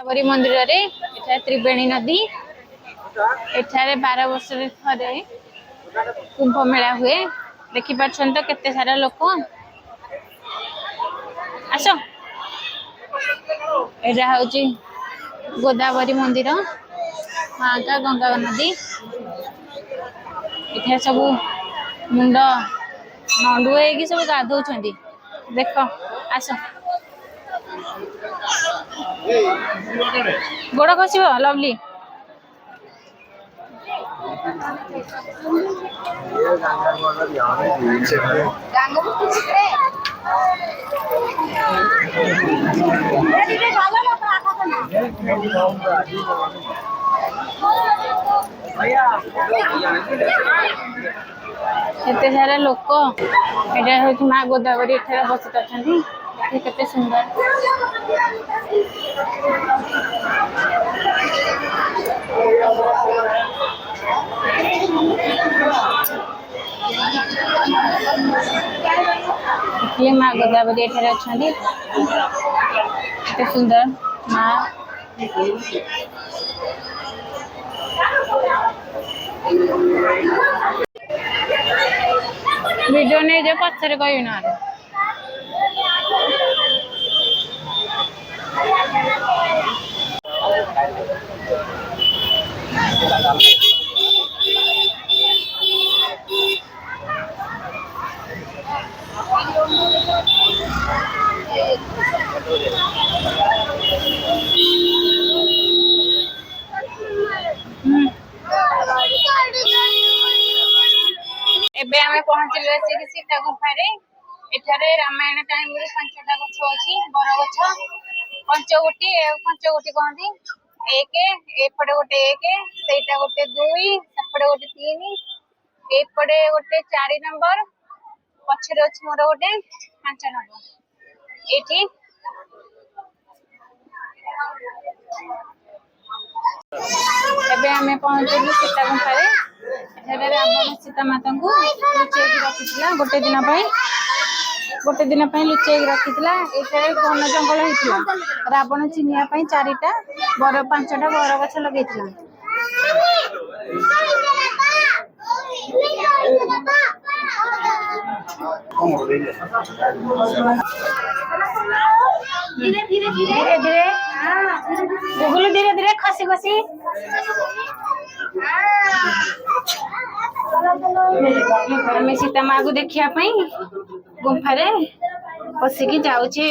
गोदावरी मंदिर रे एठा त्रिवेणी नदी एठारे 12 वर्ष रे थरे कुंभ मेला हुए। देखि पाछन तो केते सारा लोक आसो। एटा होची गोदावरी मंदिर माँ का गंगा नदी। एठा सब मुंड नंडुए की सब गाधौ छंदी। देखो आसो गोड़ खसिबो लवली। एते सारा लोक एटा होची माँ गोदावरी एठारे बसित अछंती। केते सुंदर ये माँ गोदावरी एठारे अछंती। केते सुंदर माँ वीडियो नहीं जो पत्थर कही ना एबे हमें पहुंचले से सीता गुफा रे। एठारे रामायण टाइम रे पांचटा गछ अछि बर गछ पंचवटी कहंदी। एक एपटे गोटे एक सेटा गोटे 2 सेपटे गोटे 3 एपटे गोटे 4 नंबर पछरे अछि मोर गोटे 5 नंबर। एठी एबे हमें पहुंचलु सीता गुफा रे। एठारे रावण सीता माता को लुचेई रखिथिला गोटे दिन पई लुचेई रखिथिला। एठारे घन जंगल हिथिला। रावण चिनिया पई 4टा बर 5टा बर गछ लगेथिला। धीरे गुगुलू धीरे धीरे खसी हमें सीता माँ को देखिया पई गुफा रे पसिकी जाउची।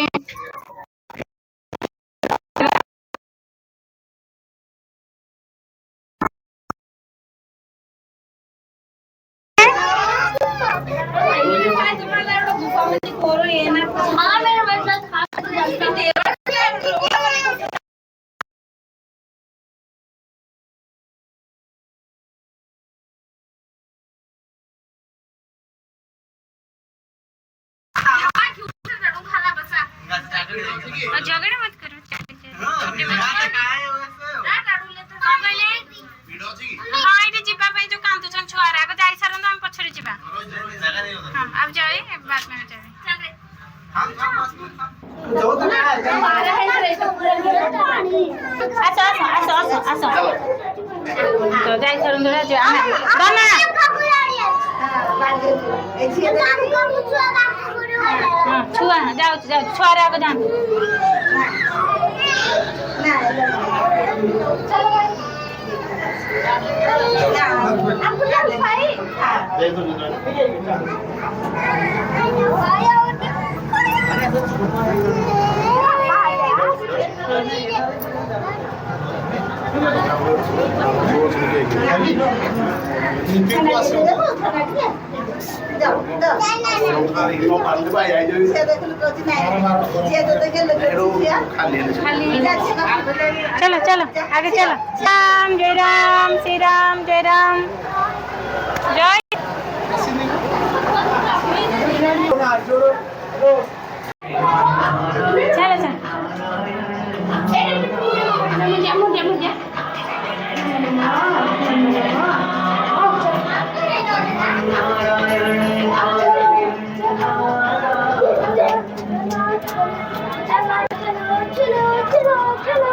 झगड़े मत करो हाँ ये जीवा पे जो कांदु छन छुआरा को जाई सरन हम पछरे जीवा। हां अब जाए बाद में जाए आसो तो जाई सरन दरा जो दाना छुआ जाओ छुआरा को जान चलो चलो आगे चलो। राम जय राम श्री राम जय राम जय चलो चलो